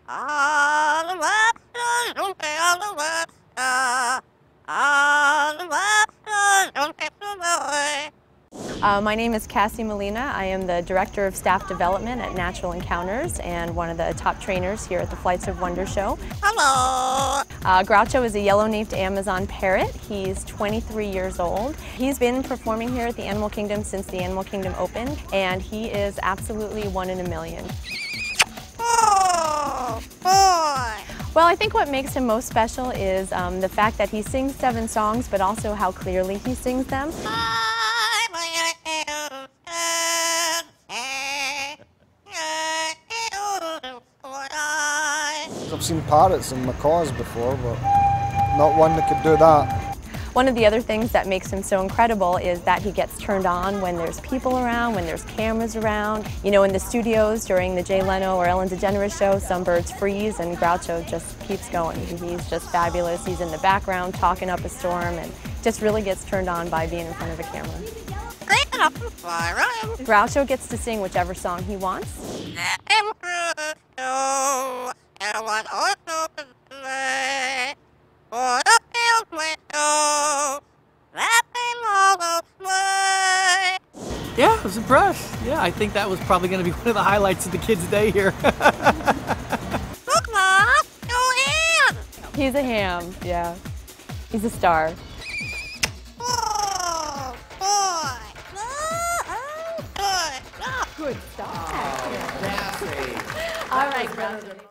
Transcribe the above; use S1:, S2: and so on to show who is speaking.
S1: My name is Cassie Molina. I am the Director of Staff Development at Natural Encounters and one of the top trainers here at the Flights of Wonder show.
S2: Hello!
S1: Groucho is a yellow-naped Amazon parrot. He's 23 years old. He's been performing here at the Animal Kingdom since the Animal Kingdom opened, and he is absolutely one in a million.
S2: Oh, boy!
S1: Well, I think what makes him most special is the fact that he sings 7 songs, but also how clearly he sings them.
S3: I've seen parrots and macaws before, but not one that could do that.
S1: One of the other things that makes him so incredible is that he gets turned on when there's people around, when there's cameras around. You know, in the studios during the Jay Leno or Ellen DeGeneres show, some birds freeze and Groucho just keeps going. He's just fabulous. He's in the background talking up a storm and just really gets turned on by being in front of a camera. Groucho gets to sing whichever song he wants.
S4: Yeah, I was impressed. Yeah, I think that was probably going to be one of the highlights of the kids' day here.
S1: He's a ham, yeah. He's a star. Good stuff.
S4: Oh,
S1: All right, Groucho.